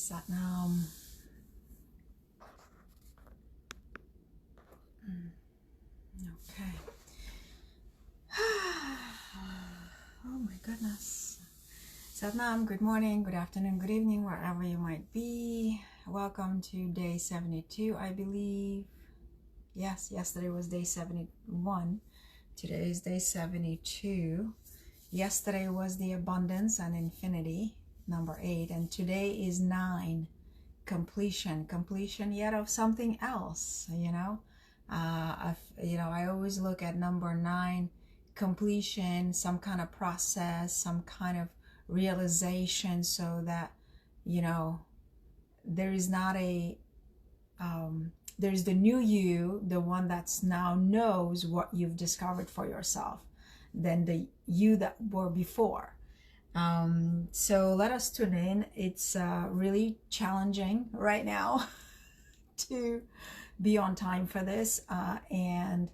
Satnam. Okay. Oh my goodness. Satnam, good morning, good afternoon, good evening, wherever you might be. Welcome to day 72, I believe. Yes, yesterday was day 71. Today is day 72. Yesterday was the abundance and infinity, number 8. And today is 9, completion yet of something else, I always look at number 9, completion, some kind of process, some kind of realization, so that there is not a there's the new you, the one that's now knows what you've discovered for yourself, than the you that were before. So let us tune in. It's really challenging right now to be on time for this, and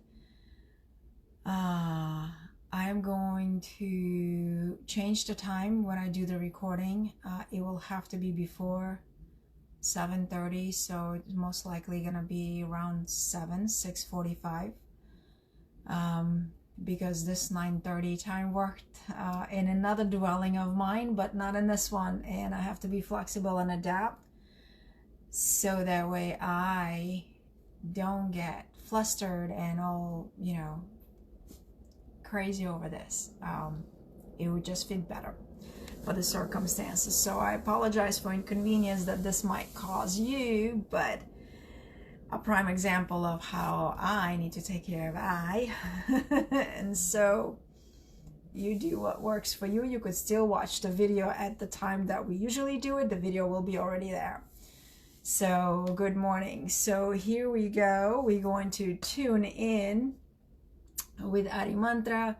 I'm going to change the time when I do the recording. It will have to be before 7:30, so it's most likely gonna be around 6:45, because this 9:30 time worked in another dwelling of mine, but not in this one, and I have to be flexible and adapt, so that way I don't get flustered and all crazy over this. It would just fit better for the circumstances. So I apologize for inconvenience that this might cause you, but a prime example of how I need to take care of I. And so you do what works for you. You could still watch the video at the time that we usually do it. The video will be already there. So good morning. So here we go. We're going to tune in with Adi Mantra.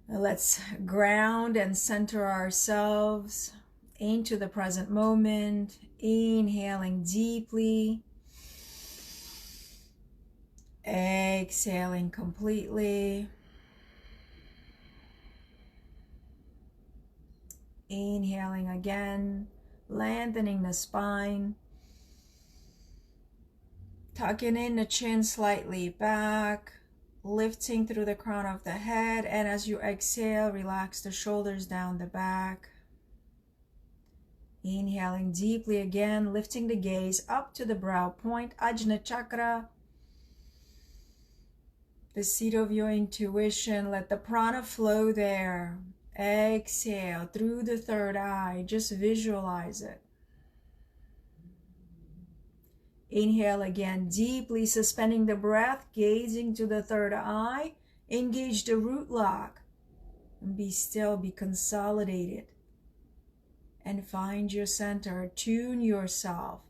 Let's ground and center ourselves into the present moment, inhaling deeply, exhaling completely, inhaling again, lengthening the spine, tucking in the chin slightly back, lifting through the crown of the head, and as you exhale, relax the shoulders down the back. Inhaling deeply again, lifting the gaze up to the brow point, Ajna Chakra, the seat of your intuition. Let the prana flow there. Exhale through the third eye, just visualize it. Inhale again, deeply suspending the breath, gazing to the third eye. Engage the root lock. And be still, be consolidated. And find your center. Tune yourself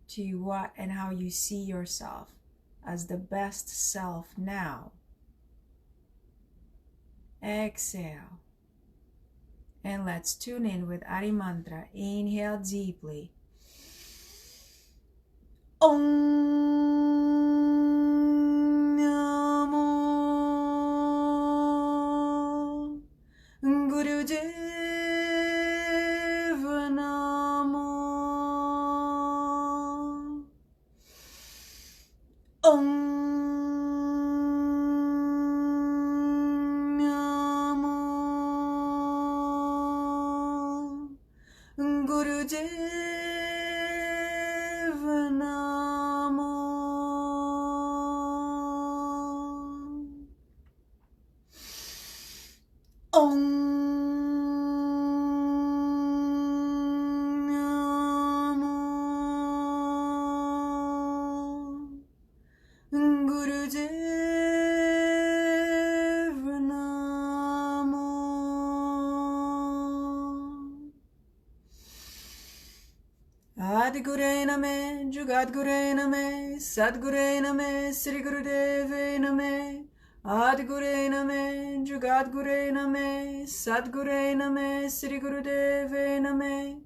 to what and how you see yourself as the best self now. Exhale. And let's tune in with Adi Mantra. Inhale deeply. Om Namo Gurudeva Namo. Om Namo Gurudeva. Om Namo Gurudeva Namo. Adgure Name, Jugadgure Name, Sadgure Name, Sri Gurudeve Name. Adgure Name, Jugadgure Name, Sadgure Name, Sri Gurudeve Name.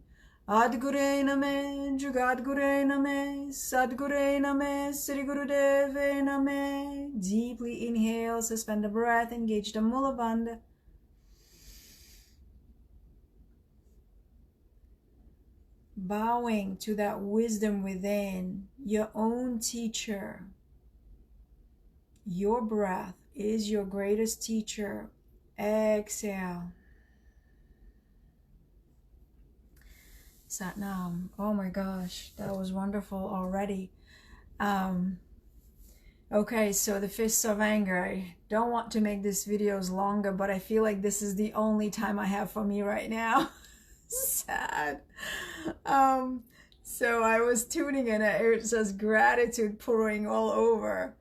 Adgure Name, Jugadgure Name, Sadgure Name, Sri Gurudeve Name. Deeply inhale, suspend the breath, engage the Mula Bandha. bowing to that wisdom within, your own teacher. Your breath is your greatest teacher. Exhale. Satnam. Oh my gosh, that was wonderful already. Okay, so the fists of anger. I don't want to make these videos longer, but I feel like this is the only time I have for me right now. Sad. So I was tuning in, it says gratitude pouring all over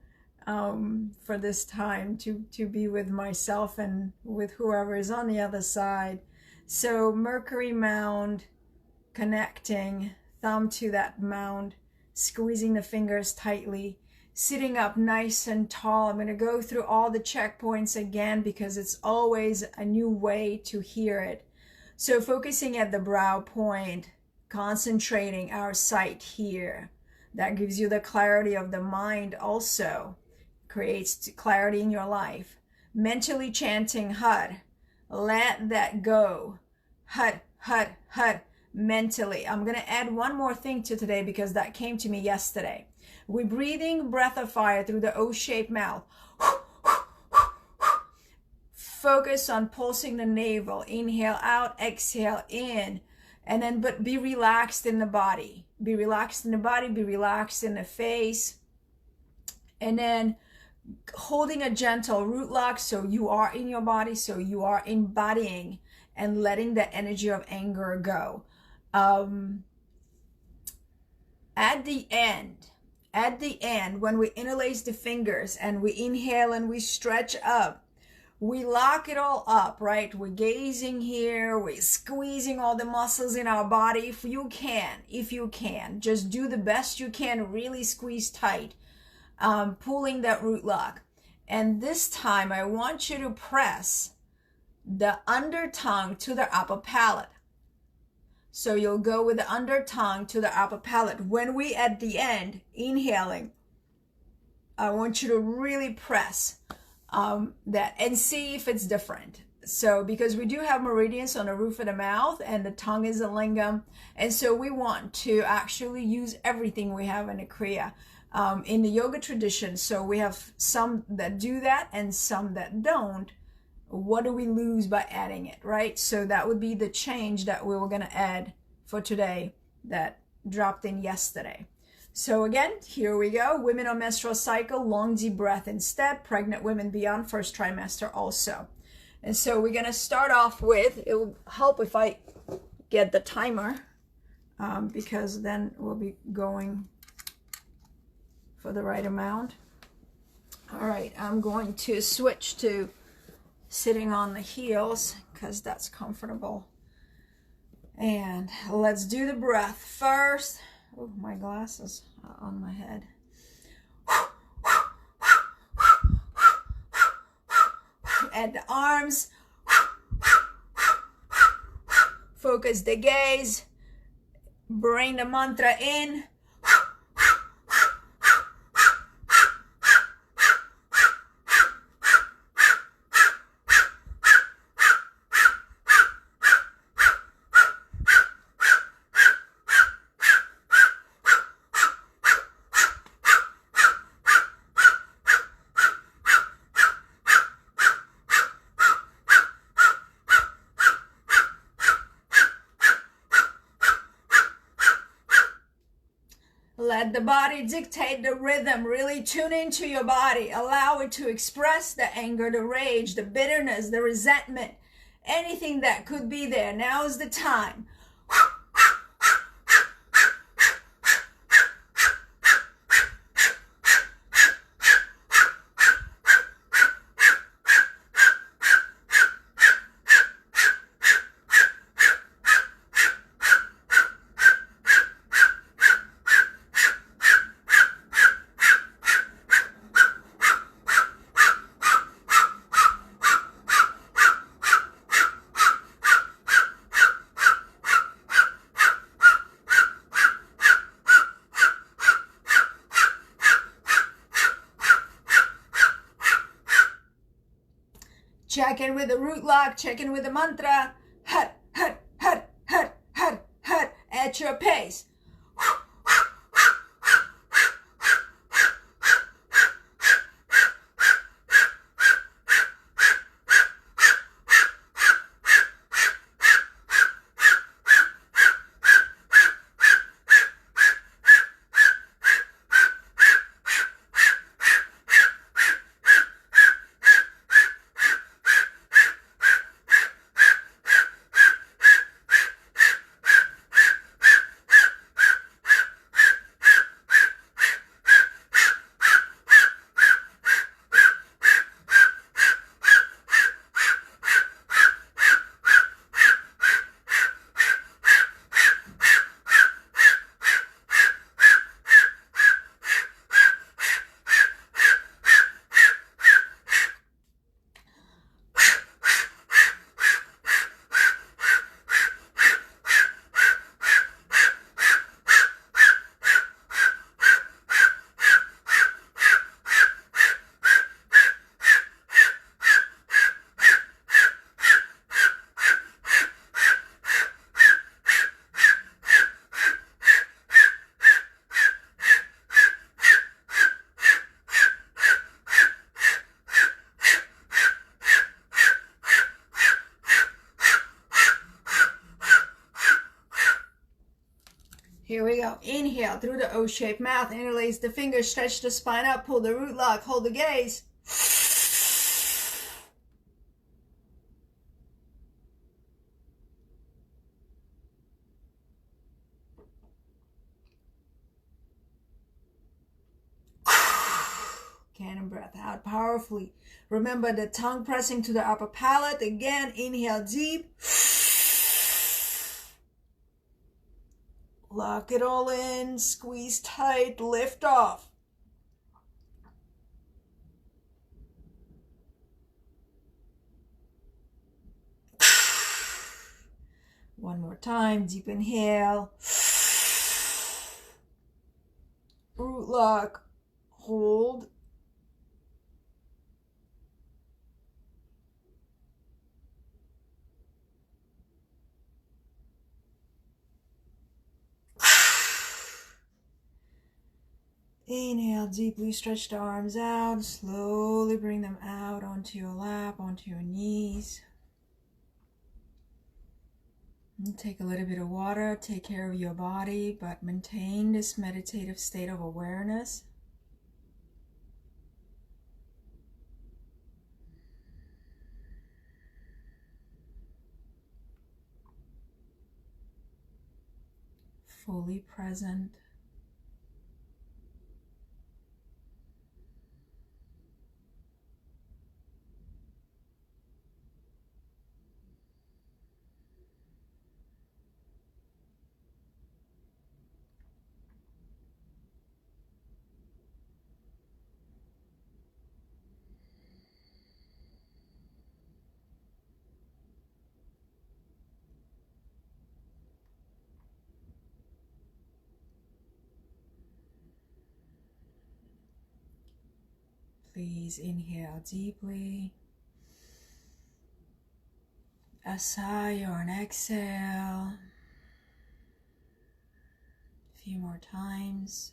for this time to be with myself and with whoever is on the other side. So Mercury mound, connecting, thumb to that mound, squeezing the fingers tightly, sitting up nice and tall. I'm going to go through all the checkpoints again because it's always a new way to hear it. So focusing at the brow point, concentrating our sight here. That gives you the clarity of the mind also. Creates clarity in your life. Mentally chanting Hut. Let that go. Hut, Hut, Hut. Mentally. I'm going to add one more thing to today because that came to me yesterday. We're breathing breath of fire through the O-shaped mouth. Focus on pulsing the navel. Inhale out, exhale in. And then, but be relaxed in the body. Be relaxed in the body, be relaxed in the face. And then holding a gentle root lock so you are in your body, so you are embodying and letting the energy of anger go. At the end, when we interlace the fingers and we inhale and we stretch up, we lock it all up, right? We're gazing here, we're squeezing all the muscles in our body. If you can, just do the best you can, really squeeze tight, pulling that root lock. And this time, I want you to press the under tongue to the upper palate. So you'll go with the under tongue to the upper palate. When we at the end, inhaling, I want you to really press that and see if it's different. So because we do have meridians on the roof of the mouth and the tongue is a lingam. And so we want to actually use everything we have in the Kriya. In the yoga tradition, so we have some that do that and some that don't. What do we lose by adding it, right? So that would be the change that we were going to add for today that dropped in yesterday. So again, here we go. Women on menstrual cycle, long deep breath instead. Pregnant women beyond first trimester also. And so we're going to start off with, it will help if I get the timer because then we'll be going for the right amount. All right, I'm going to switch to sitting on the heels because that's comfortable. And let's do the breath first. Oh, my glasses are on my head. And the arms. Focus the gaze. Bring the mantra in. Let the body dictate the rhythm. Really tune into your body. Allow it to express the anger, the rage, the bitterness, the resentment, anything that could be there. Now is the time. Check in with the root lock, check in with the mantra. Hut, hut, hut, hut, hut, hut. at your pace. Here we go. Inhale through the O-shaped mouth. Interlace the fingers, stretch the spine up, pull the root lock, hold the gaze. Cannon breath out powerfully. Remember the tongue pressing to the upper palate. Again, inhale deep. Lock it all in, squeeze tight, lift off. One more time, deep inhale. Root lock, hold. Inhale, deeply stretch the arms out. Slowly bring them out onto your lap, onto your knees. And take a little bit of water, take care of your body, but maintain this meditative state of awareness. Fully present. Please inhale deeply. A sigh or an exhale. A few more times.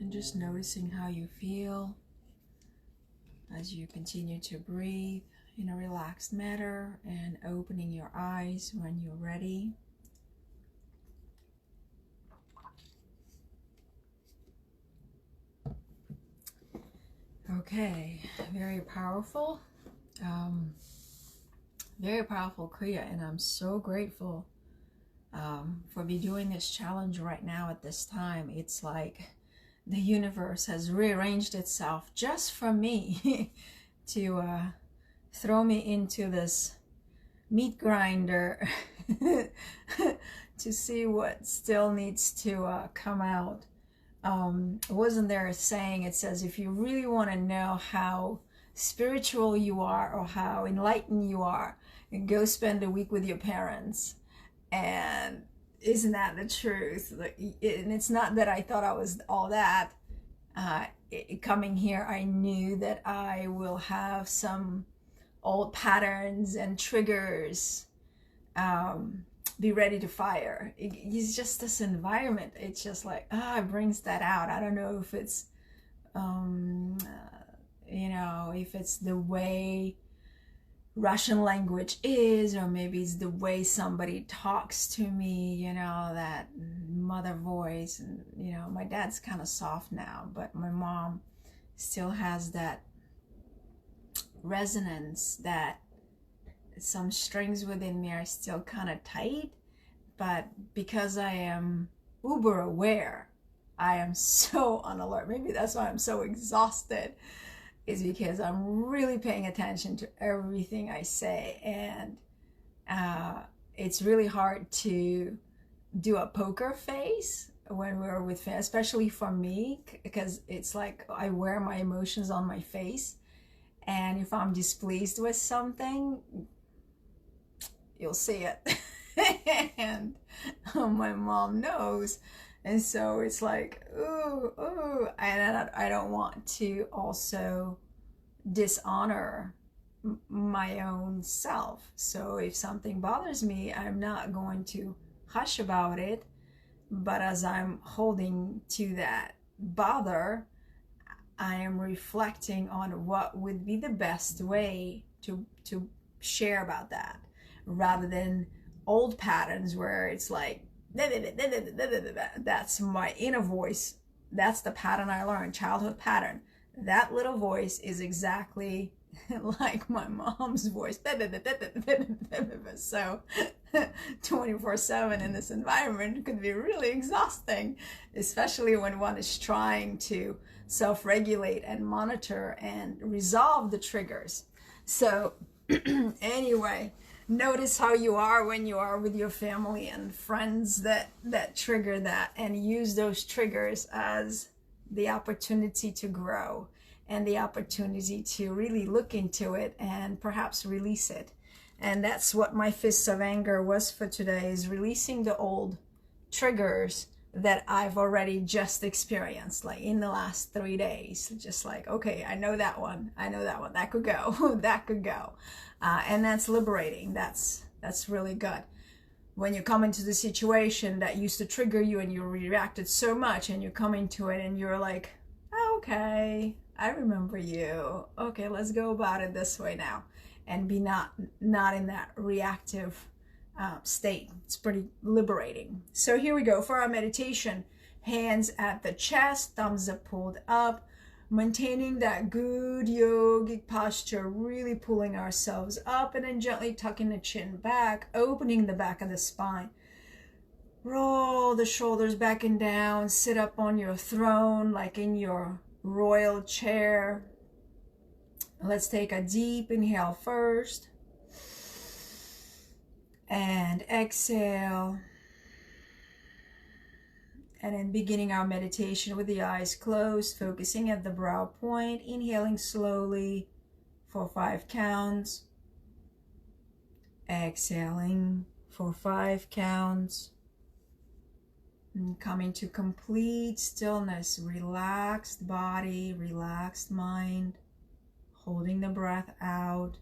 And just noticing how you feel as you continue to breathe in a relaxed manner and opening your eyes when you're ready. Okay, very powerful Kriya, and I'm so grateful for be doing this challenge right now at this time. It's like the universe has rearranged itself just for me to throw me into this meat grinder to see what still needs to come out. Wasn't there a saying, it says, if you really want to know how spiritual you are or how enlightened you are, and go spend a week with your parents. And isn't that the truth? And it's not that I thought I was all that. Coming here, I knew that I will have some old patterns and triggers, be ready to fire. It's just this environment. It's just like, it brings that out. I don't know if it's, if it's the way Russian language is, or maybe it's the way somebody talks to me, that mother voice. And, my dad's kind of soft now, but my mom still has that resonance, that some strings within me are still kind of tight. But because I am uber aware, I am so on alert. Maybe that's why I'm so exhausted, is because I'm really paying attention to everything I say. And it's really hard to do a poker face when we're with family, especially for me, because it's like I wear my emotions on my face. And if I'm displeased with something, you'll see it. And my mom knows. And so it's like, ooh, and I don't want to also dishonor my own self. So if something bothers me, I'm not going to hush about it. But as I'm holding to that bother, I am reflecting on what would be the best way to share about that, rather than old patterns where it's like, that's my inner voice. That's the pattern I learned, childhood pattern. That little voice is exactly like my mom's voice. So 24/7 in this environment could be really exhausting, especially when one is trying to self-regulate and monitor and resolve the triggers. So anyway, notice how you are when you are with your family and friends that trigger that, and use those triggers as the opportunity to grow and the opportunity to really look into it and perhaps release it. And that's what my Fists of Anger was for today, is releasing the old triggers that I've already just experienced, like in the last 3 days. Just like, okay, I know that one, that could go, that could go. And that's liberating. That's really good. When you come into the situation that used to trigger you and you reacted so much, and you come into it and you're like, oh, okay, I remember you. Okay, let's go about it this way now. And be not in that reactive state. It's pretty liberating. So here we go for our meditation. Hands at the chest, thumbs are pulled up, maintaining that good yogic posture, really pulling ourselves up, and then gently tucking the chin back, opening the back of the spine. Roll the shoulders back and down, sit up on your throne like in your royal chair. Let's take a deep inhale first. And exhale. And then beginning our meditation with the eyes closed, focusing at the brow point, inhaling slowly for 5 counts. Exhaling for 5 counts. And coming to complete stillness, relaxed body, relaxed mind. Holding the breath out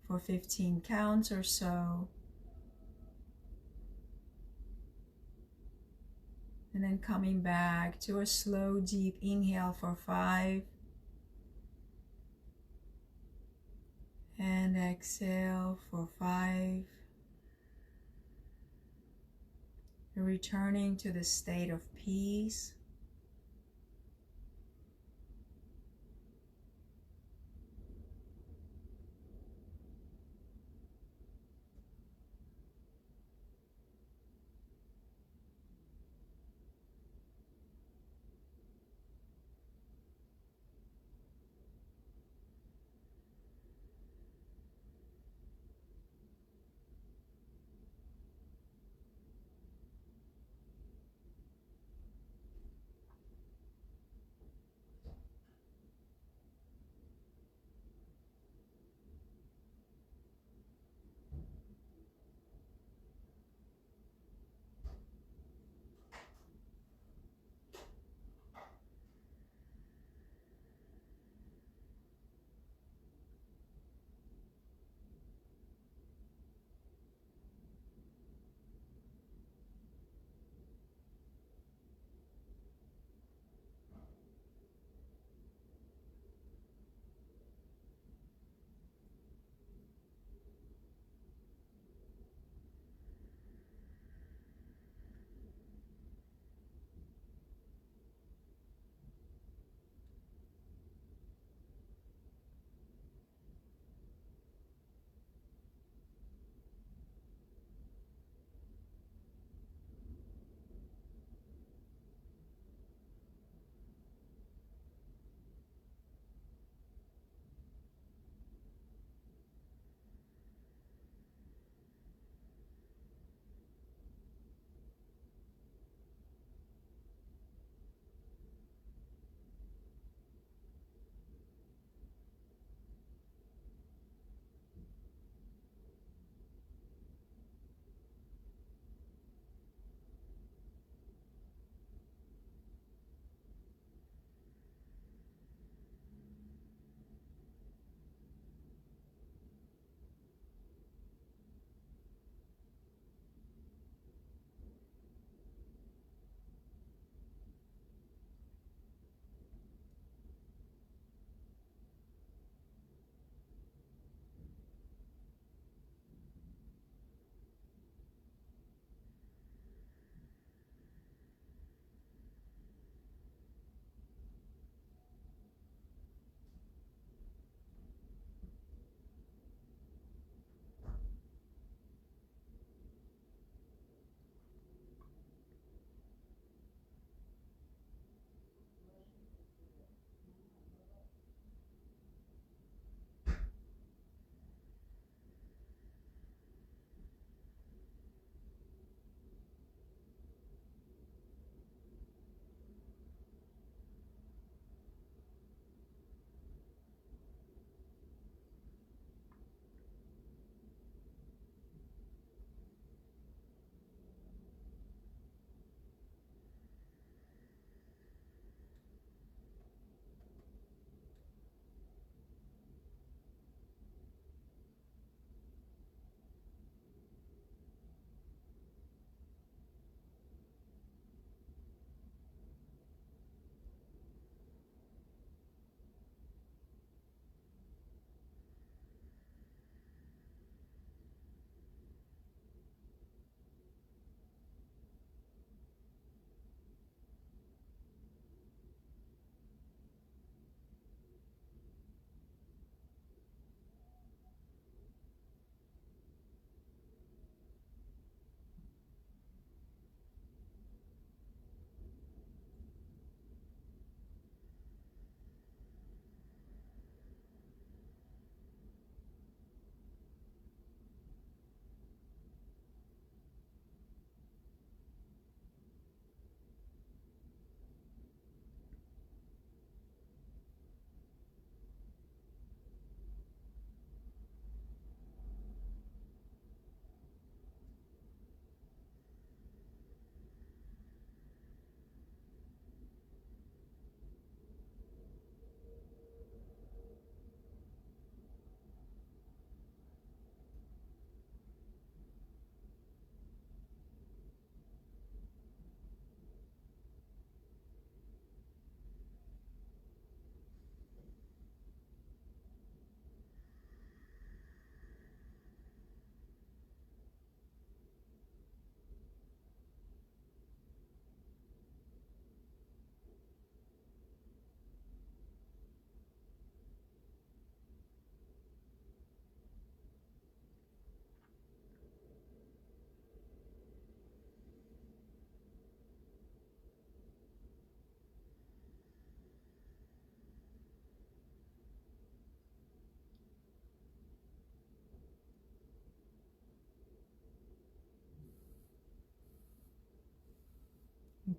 for 15 counts or so. And then coming back to a slow, deep inhale for 5. And exhale for 5. Returning to the state of peace.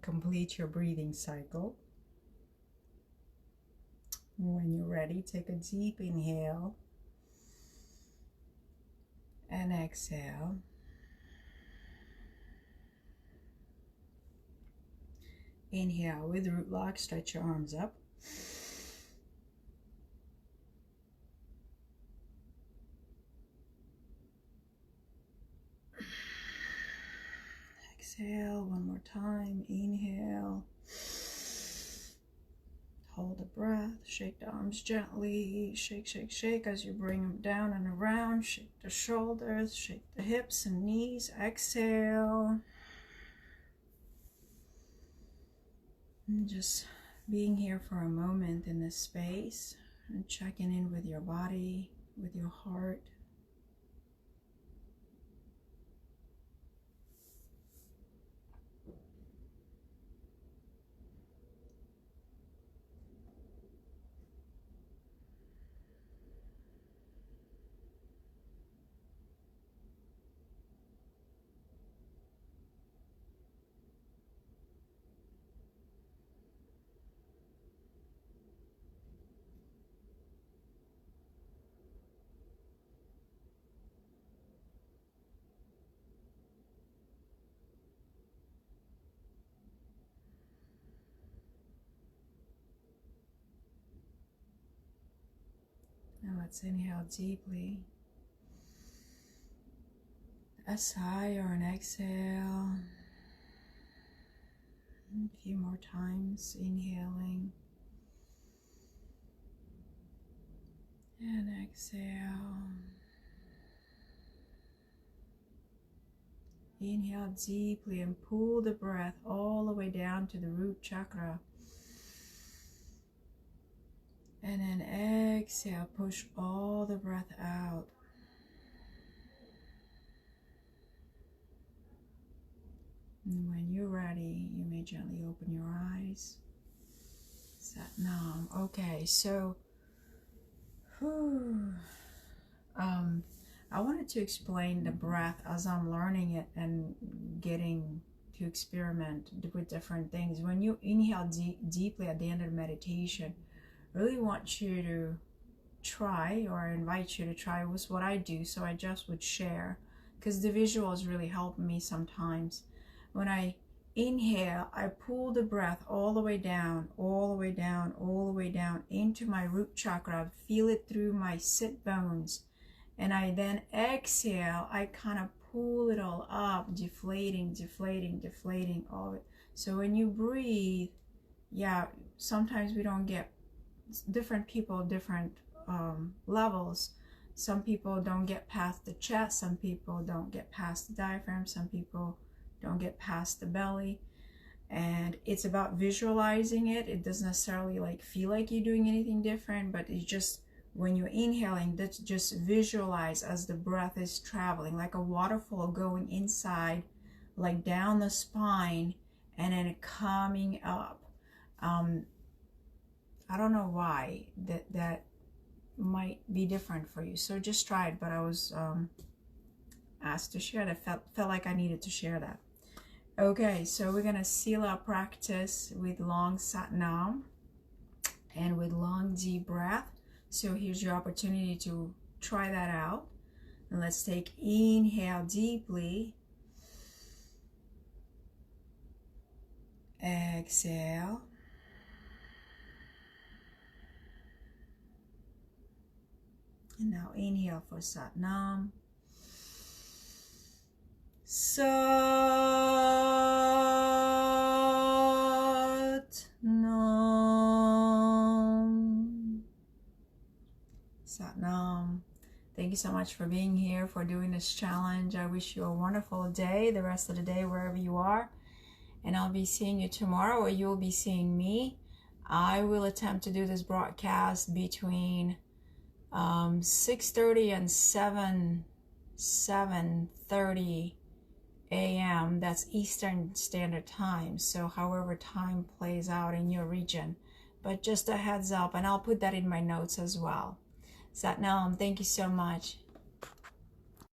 complete your breathing cycle. When you're ready, take a deep inhale and exhale. Inhale with root lock, stretch your arms up. Exhale one more time. Inhale. Hold the breath. Shake the arms gently. Shake, shake, shake as you bring them down and around. Shake the shoulders. Shake the hips and knees. Exhale. And just being here for a moment in this space and checking in with your body, with your heart. Now let's inhale deeply. A sigh or an exhale. A few more times, inhaling and exhale. Inhale deeply and pull the breath all the way down to the root chakra. And then exhale, push all the breath out. And when you're ready, you may gently open your eyes. Satnam. Okay, so I wanted to explain the breath as I'm learning it and getting to experiment with different things. When you inhale deeply at the end of meditation, I really want you to try, or I invite you to try, was what I do, so I just would share, because the visuals really help me sometimes. When I inhale, I pull the breath all the way down, all the way down, all the way down into my root chakra. I feel it through my sit bones. And I then exhale, I kind of pull it all up, deflating, deflating, deflating all of it. So when you breathe, yeah, sometimes we don't get, different people, different levels. Some people don't get past the chest, some people don't get past the diaphragm, some people don't get past the belly. And it's about visualizing it. It doesn't necessarily like feel like you're doing anything different, but it's just when you're inhaling, that's just visualize as the breath is traveling like a waterfall going inside, like down the spine, and then coming up. I don't know why that might be different for you, so just try it. But I was asked to share that, felt like I needed to share that. Okay, so we're gonna seal our practice with long Satnam and with long deep breath. So here's your opportunity to try that out. And let's take inhale deeply. Exhale. And now inhale for Satnam. Satnam. Satnam. Thank you so much for being here, for doing this challenge. I wish you a wonderful day, the rest of the day, wherever you are. And I'll be seeing you tomorrow, or you'll be seeing me. I will attempt to do this broadcast between 6:30 and 7:30 a.m. That's Eastern Standard Time. So however time plays out in your region. But just a heads up, and I'll put that in my notes as well. Satnam, thank you so much.